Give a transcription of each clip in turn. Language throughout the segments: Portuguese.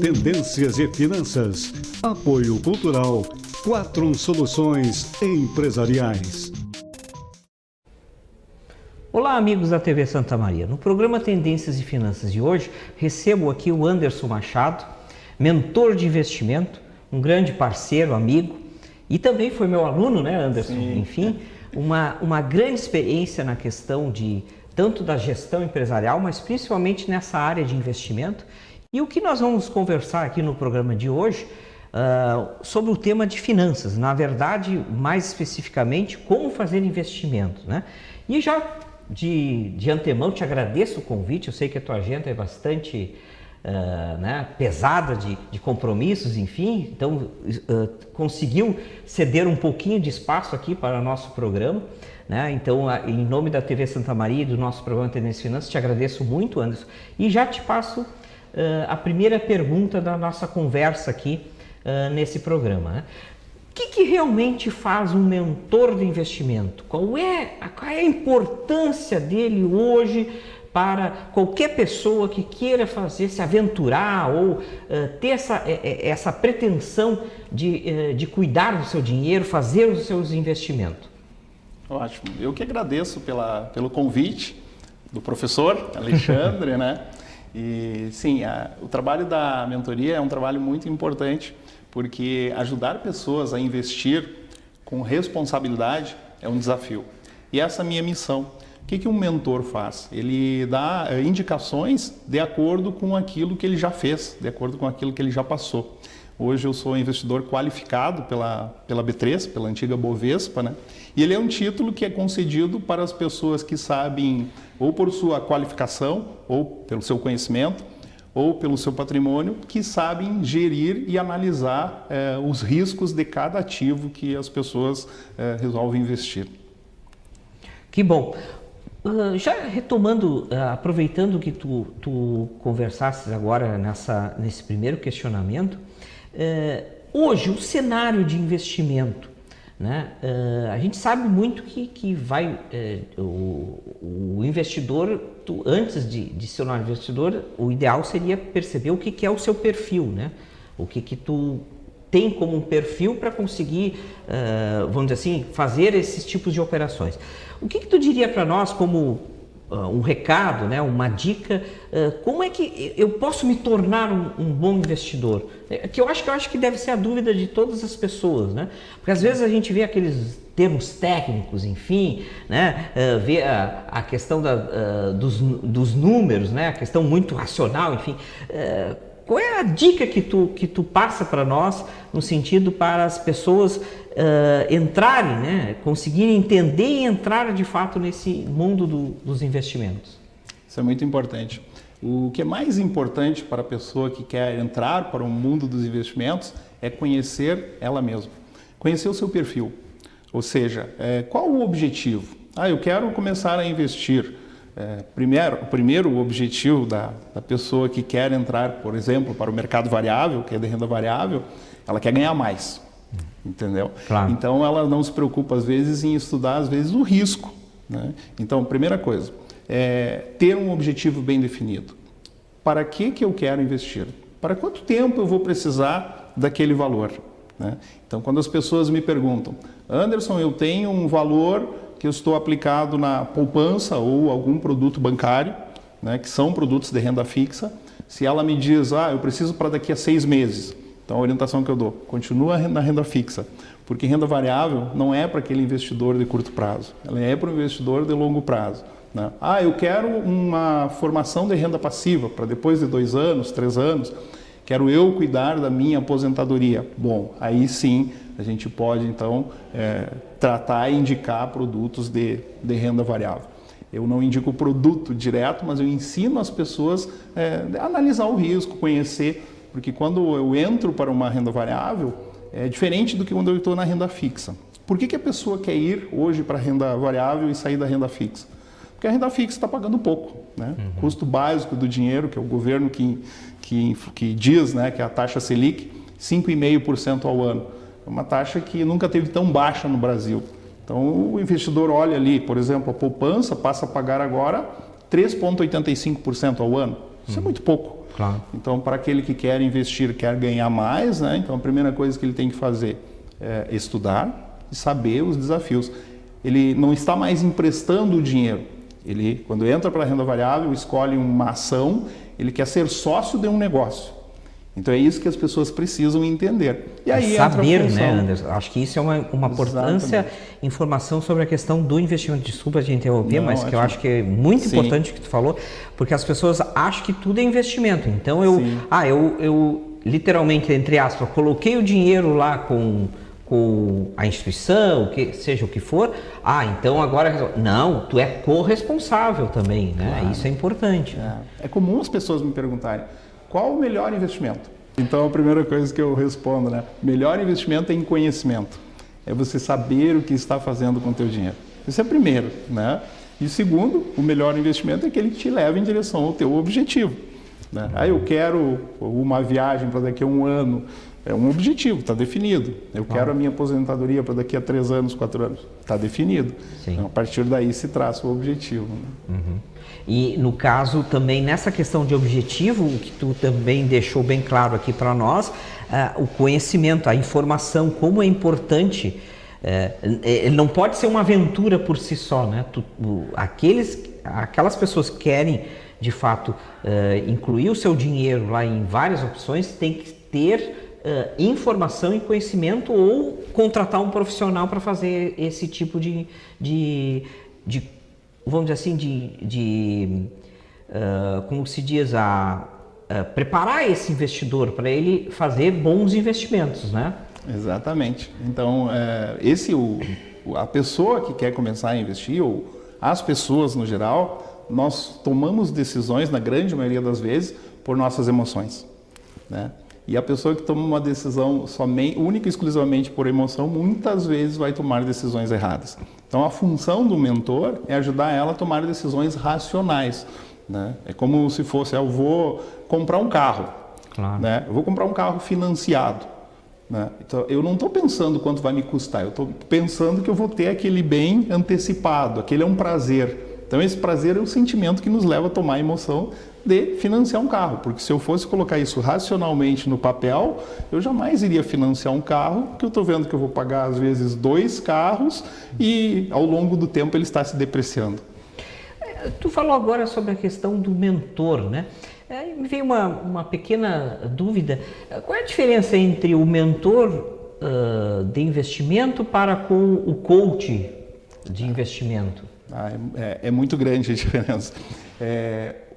Tendências e Finanças. Apoio Cultural. Quatrum Soluções Empresariais. Olá, amigos da TV Santa Maria. No programa Tendências e Finanças de hoje, recebo aqui o Anderson Machado, mentor de investimento, um grande parceiro, amigo, e também foi meu aluno, né, Anderson? Sim. Enfim, uma grande experiência na questão de tanto da gestão empresarial, mas principalmente nessa área de investimento. E o que nós vamos conversar aqui no programa de hoje sobre o tema de finanças, na verdade, mais especificamente, como fazer investimento, né? E já de antemão te agradeço o convite, eu sei que a tua agenda é bastante pesada de compromissos, enfim, então conseguiu ceder um pouquinho de espaço aqui para o nosso programa, né? Então, em nome da TV Santa Maria e do nosso programa Tendências e Finanças, te agradeço muito, Anderson, e já te passo a primeira pergunta da nossa conversa aqui nesse programa, né? O que realmente faz um mentor de investimento? Qual é a importância dele hoje para qualquer pessoa que queira se aventurar ou ter essa pretensão de cuidar do seu dinheiro, fazer os seus investimentos? Ótimo. Eu que agradeço pelo convite do professor Alexandre, né? E sim, o trabalho da mentoria é um trabalho muito importante, porque ajudar pessoas a investir com responsabilidade é um desafio. E essa é a minha missão. O que um mentor faz? Ele dá indicações de acordo com aquilo que ele já fez, de acordo com aquilo que ele já passou. Hoje eu sou investidor qualificado pela B3, pela antiga Bovespa, né? E ele é um título que é concedido para as pessoas que sabem, ou por sua qualificação, ou pelo seu conhecimento, ou pelo seu patrimônio, que sabem gerir e analisar os riscos de cada ativo que as pessoas resolvem investir. Que bom! Já retomando, aproveitando que tu conversasses agora nesse primeiro questionamento, hoje o cenário de investimento, né? A gente sabe muito que o investidor, antes de ser um investidor, o ideal seria perceber o que é o seu perfil, né? O que tu tem como um perfil para conseguir, vamos dizer assim, fazer esses tipos de operações. O que tu diria para nós como um recado, né, uma dica, como é que eu posso me tornar um bom investidor? Que eu acho que deve ser a dúvida de todas as pessoas, né? Porque às vezes a gente vê aqueles termos técnicos, enfim, né, vê a questão dos números, né, a questão muito racional, enfim. Qual é a dica que tu passa para nós no sentido para as pessoas entrarem, né, conseguirem entender e entrar de fato nesse mundo dos investimentos? Isso é muito importante. O que é mais importante para a pessoa que quer entrar para o mundo dos investimentos é conhecer ela mesma, conhecer o seu perfil. Ou seja, qual o objetivo? Eu quero começar a investir. O primeiro objetivo da pessoa que quer entrar, por exemplo, para o mercado variável, que é de renda variável, ela quer ganhar mais, entendeu? Claro. Então, ela não se preocupa, às vezes, em estudar, às vezes, o risco, né? Então, primeira coisa, ter um objetivo bem definido. Para que eu quero investir? Para quanto tempo eu vou precisar daquele valor, né? Então, quando as pessoas me perguntam, Anderson, eu tenho um valor que eu estou aplicado na poupança ou algum produto bancário, né, que são produtos de renda fixa. Se ela me diz, eu preciso para daqui a 6 meses, então a orientação que eu dou, continua na renda fixa, porque renda variável não é para aquele investidor de curto prazo, ela é para o investidor de longo prazo, né? Eu quero uma formação de renda passiva para depois de 2 anos, 3 anos, quero eu cuidar da minha aposentadoria. Bom, aí sim a gente pode então tratar e indicar produtos de renda variável. Eu não indico o produto direto, mas eu ensino as pessoas a analisar o risco, conhecer, porque quando eu entro para uma renda variável, é diferente do que quando eu estou na renda fixa. Por que a pessoa quer ir hoje para a renda variável e sair da renda fixa? Porque a renda fixa está pagando pouco, né? Uhum. Custo básico do dinheiro, que é o governo que diz, né, que é a taxa Selic, 5,5% ao ano. É uma taxa que nunca teve tão baixa no Brasil. Então, o investidor olha ali, por exemplo, a poupança passa a pagar agora 3,85% ao ano. Isso é muito pouco. Claro. Então, para aquele que quer investir, quer ganhar mais, né? Então a primeira coisa que ele tem que fazer é estudar e saber os desafios. Ele não está mais emprestando o dinheiro. Ele, quando entra para a renda variável, escolhe uma ação, ele quer ser sócio de um negócio. Então é isso que as pessoas precisam entender. E aí saber, entra a função. né, Anderson? Acho que isso é uma importância, informação sobre a questão do investimento. Desculpa a gente interromper, mas que eu acho que é muito importante o que tu falou, porque as pessoas acham que tudo é investimento. Então eu literalmente, entre aspas, coloquei o dinheiro lá com a instituição, seja o que for, então agora... Não, tu é corresponsável também, né? Claro. Isso é importante. É comum as pessoas me perguntarem, qual o melhor investimento? Então a primeira coisa que eu respondo, né? Melhor investimento é em conhecimento. É você saber o que está fazendo com o teu dinheiro. Isso é primeiro, né? E segundo, o melhor investimento é aquele que te leva em direção ao teu objetivo, né? Eu quero uma viagem para daqui a um ano. É um objetivo, está definido. Eu quero a minha aposentadoria para daqui a 3 anos, 4 anos. Está definido. Então, a partir daí se traça o objetivo. Né? E no caso também, nessa questão de objetivo, o que tu também deixou bem claro aqui para nós, o conhecimento, a informação, como é importante. Ele não pode ser uma aventura por si só, né? Aquelas pessoas que querem, de fato, incluir o seu dinheiro lá em várias opções, tem que ter informação e conhecimento ou contratar um profissional para fazer esse tipo de vamos dizer assim, como se diz, preparar esse investidor para ele fazer bons investimentos, né? Exatamente. Então, a pessoa que quer começar a investir, ou as pessoas no geral, nós tomamos decisões, na grande maioria das vezes, por nossas emoções, né? E a pessoa que toma uma decisão única e exclusivamente por emoção, muitas vezes vai tomar decisões erradas. Então, a função do mentor é ajudar ela a tomar decisões racionais, né? É como se fosse, eu vou comprar um carro, claro, né? Eu vou comprar um carro financiado, né? Então, eu não estou pensando quanto vai me custar, eu estou pensando que eu vou ter aquele bem antecipado, aquele é um prazer. Então, esse prazer é o sentimento que nos leva a tomar a emoção de financiar um carro, porque se eu fosse colocar isso racionalmente no papel, eu jamais iria financiar um carro, porque eu estou vendo que eu vou pagar às vezes 2 carros e ao longo do tempo ele está se depreciando. Tu falou agora sobre a questão do mentor, né? Me veio uma pequena dúvida. Qual é a diferença entre o mentor de investimento para com o coach de investimento? É muito grande a diferença.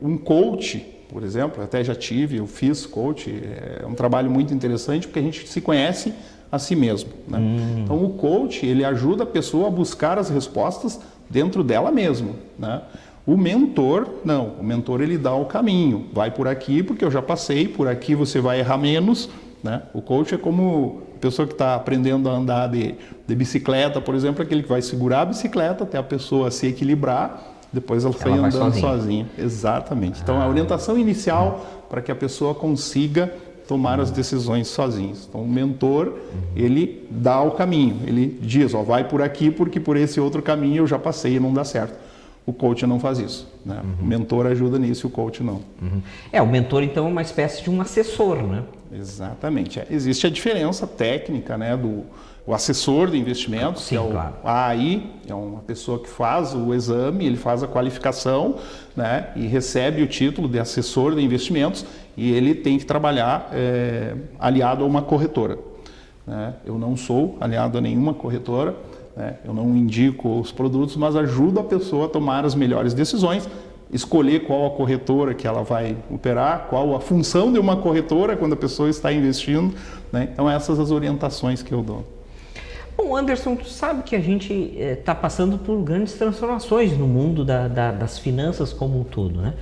Um coach, por exemplo, até já tive, eu fiz coach, é um trabalho muito interessante porque a gente se conhece a si mesmo, né? Então o coach, ele ajuda a pessoa a buscar as respostas dentro dela mesma, né? O mentor, não, o mentor ele dá o caminho, vai por aqui porque eu já passei, por aqui você vai errar menos, né? O coach é como a pessoa que está aprendendo a andar de bicicleta, por exemplo, aquele que vai segurar a bicicleta até a pessoa se equilibrar, depois ela sai andando sozinha. Exatamente. Então, a orientação inicial para que a pessoa consiga tomar as decisões sozinhos. Então, o mentor, ele dá o caminho. Ele diz, vai por aqui porque por esse outro caminho eu já passei e não dá certo. O coach não faz isso, né? O mentor ajuda nisso e o coach não. O mentor, então, é uma espécie de um assessor, né? Exatamente. Existe a diferença técnica, né, o assessor de investimentos, sim, que é claro. AI, é uma pessoa que faz o exame, ele faz a qualificação, né, e recebe o título de assessor de investimentos e ele tem que trabalhar aliado a uma corretora, né? Eu não sou aliado a nenhuma corretora, né? Eu não indico os produtos, mas ajudo a pessoa a tomar as melhores decisões, escolher qual a corretora que ela vai operar, qual a função de uma corretora quando a pessoa está investindo, né? Então essas as orientações que eu dou. Bom, Anderson, tu sabe que a gente está passando por grandes transformações no mundo das finanças como um todo, né?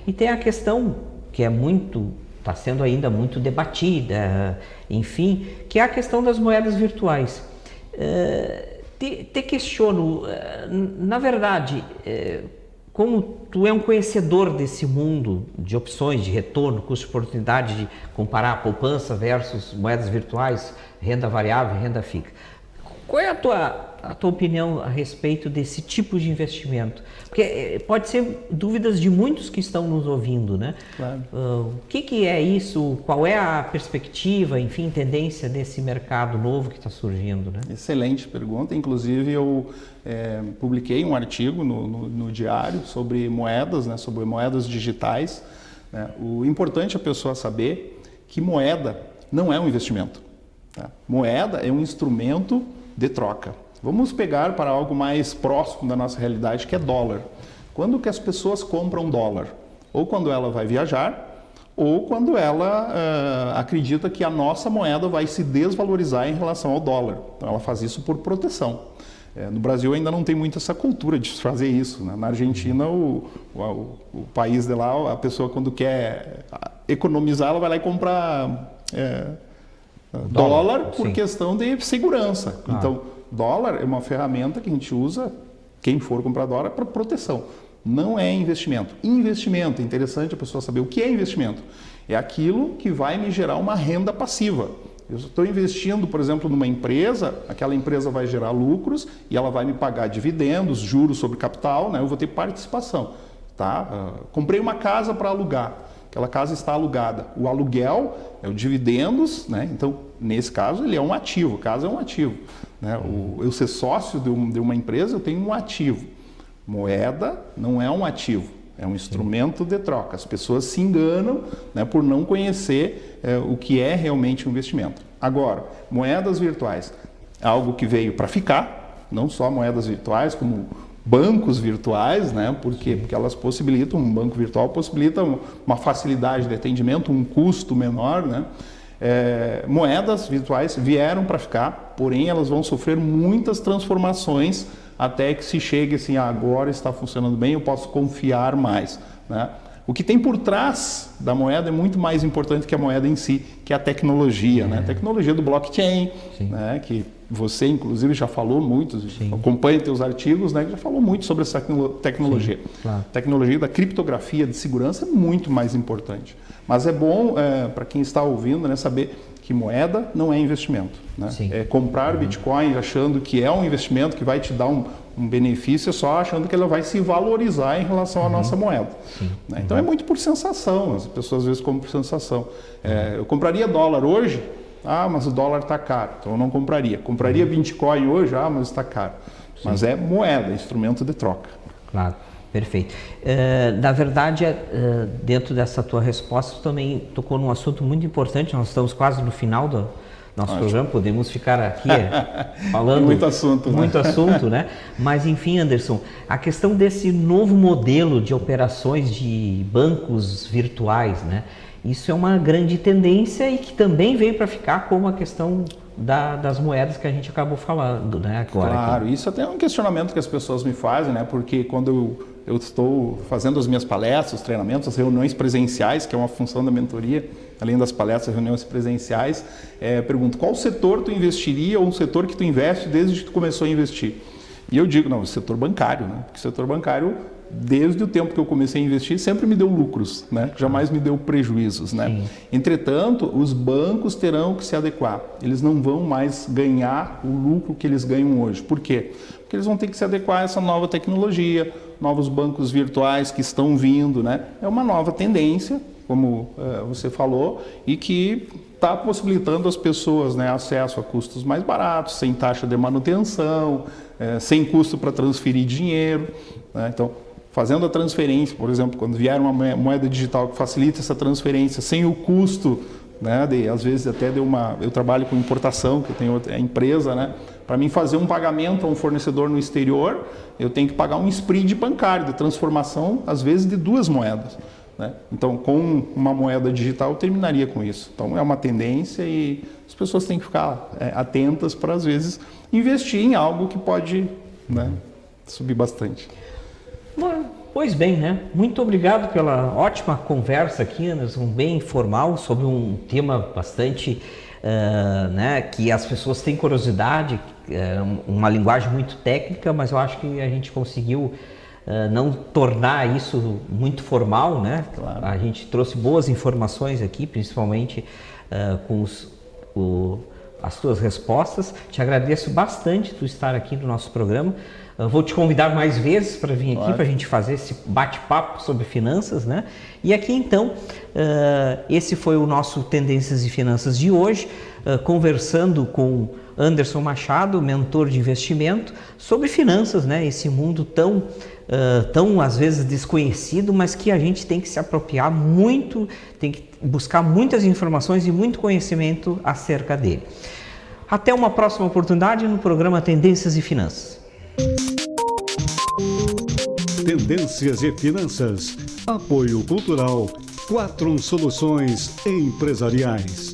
E tem a questão que está sendo ainda muito debatida, enfim, que é a questão das moedas virtuais. Te questiono, na verdade, como tu é um conhecedor desse mundo de opções, de retorno, custo de oportunidade, de comparar a poupança versus moedas virtuais, renda variável e renda fixa, qual é a tua a tua opinião a respeito desse tipo de investimento? Porque pode ser dúvidas de muitos que estão nos ouvindo, né? Claro. O que é isso? Qual é a perspectiva, enfim, tendência desse mercado novo que está surgindo, né? Excelente pergunta. Inclusive, eu publiquei um artigo no Diário sobre moedas, né? Sobre moedas digitais. Né? O importante é a pessoa saber que moeda não é um investimento. Tá? Moeda é um instrumento de troca. Vamos pegar para algo mais próximo da nossa realidade, que é dólar. Quando que as pessoas compram dólar? Ou quando ela vai viajar, ou quando ela acredita que a nossa moeda vai se desvalorizar em relação ao dólar. Então ela faz isso por proteção. No Brasil ainda não tem muito essa cultura de fazer isso. Né? Na Argentina, o país de lá, a pessoa quando quer economizar, ela vai lá e compra dólar por questão de segurança. Então, dólar é uma ferramenta que a gente usa, quem for comprar dólar, para proteção. Não é investimento. Investimento, é interessante a pessoa saber o que é investimento. É aquilo que vai me gerar uma renda passiva. Eu estou investindo, por exemplo, numa empresa, aquela empresa vai gerar lucros e ela vai me pagar dividendos, juros sobre capital, né? Eu vou ter participação. Tá? Comprei uma casa para alugar, aquela casa está alugada. O aluguel é o dividendos, né? Então, nesse caso, ele é um ativo, a casa é um ativo. Né? Eu ser sócio de uma empresa, eu tenho um ativo. Moeda não é um ativo, é um instrumento de troca. As pessoas se enganam, né, por não conhecer o que é realmente um investimento. Agora, moedas virtuais, algo que veio para ficar, não só moedas virtuais, como bancos virtuais, né? Por quê? Porque elas possibilitam, um banco virtual possibilita uma facilidade de atendimento, um custo menor, né? Moedas virtuais vieram para ficar, porém elas vão sofrer muitas transformações até que se chegue assim, agora está funcionando bem, eu posso confiar mais. Né? O que tem por trás da moeda é muito mais importante que a moeda em si, que é a tecnologia. Né? A tecnologia do blockchain, né? Que você, inclusive, já falou muito, acompanha teus artigos, né? Que já falou muito sobre essa tecnologia. Claro. A tecnologia da criptografia de segurança é muito mais importante. Mas é bom, para quem está ouvindo, né, saber que moeda não é investimento. Né? Comprar Bitcoin achando que é um investimento que vai te dar um benefício, só achando que ela vai se valorizar em relação à nossa moeda. Né? Então é muito por sensação, as pessoas às vezes compram por sensação. Eu compraria dólar hoje, mas o dólar está caro, então eu não compraria. Compraria Bitcoin hoje, mas está caro. Mas é moeda, instrumento de troca. Claro. Perfeito. Na verdade, dentro dessa tua resposta, tu também tocou num assunto muito importante. Nós estamos quase no final do nosso programa, podemos ficar aqui falando muito assunto, né? Mas enfim, Anderson, a questão desse novo modelo de operações de bancos virtuais, né? Isso é uma grande tendência e que também veio para ficar como a questão das moedas que a gente acabou falando, né? Agora, claro, isso até é um questionamento que as pessoas me fazem, né? Porque quando eu estou fazendo as minhas palestras, os treinamentos, as reuniões presenciais, que é uma função da mentoria, além das palestras, reuniões presenciais, pergunto, qual setor tu investiria ou um setor que tu investe desde que tu começou a investir? E eu digo, não, o setor bancário, né? Porque o setor bancário, desde o tempo que eu comecei a investir, sempre me deu lucros, né? Jamais me deu prejuízos, né? Entretanto, os bancos terão que se adequar. Eles não vão mais ganhar o lucro que eles ganham hoje. Por quê? Porque eles vão ter que se adequar a essa nova tecnologia, novos bancos virtuais que estão vindo, né? É uma nova tendência, como você falou, e que está possibilitando às pessoas, né, acesso a custos mais baratos, sem taxa de manutenção, sem custo para transferir dinheiro, né? Então, fazendo a transferência, por exemplo, quando vier uma moeda digital que facilita essa transferência sem o custo, né, às vezes até eu trabalho com importação, que eu tenho a empresa, né, para mim fazer um pagamento a um fornecedor no exterior, eu tenho que pagar um spread bancário de transformação, às vezes de duas moedas. Né? Então, com uma moeda digital, eu terminaria com isso. Então, é uma tendência e as pessoas têm que ficar atentas para, às vezes, investir em algo que pode, né, subir bastante. Bom, pois bem, né? Muito obrigado pela ótima conversa aqui, Anderson, bem informal, sobre um tema bastante, né, que as pessoas têm curiosidade, uma linguagem muito técnica, mas eu acho que a gente conseguiu não tornar isso muito formal, né? Claro. A gente trouxe boas informações aqui, principalmente com as tuas respostas. Te agradeço bastante tu estar aqui no nosso programa. Vou te convidar mais vezes para vir aqui para a gente fazer esse bate-papo sobre finanças, né? E aqui então, esse foi o nosso Tendências e Finanças de hoje, conversando com Anderson Machado, mentor de investimento, sobre finanças, né? Esse mundo tão às vezes desconhecido, mas que a gente tem que se apropriar muito, tem que buscar muitas informações e muito conhecimento acerca dele. Até uma próxima oportunidade no programa Tendências e Finanças. Tendências e Finanças. Apoio Cultural. Quatrum Soluções Empresariais.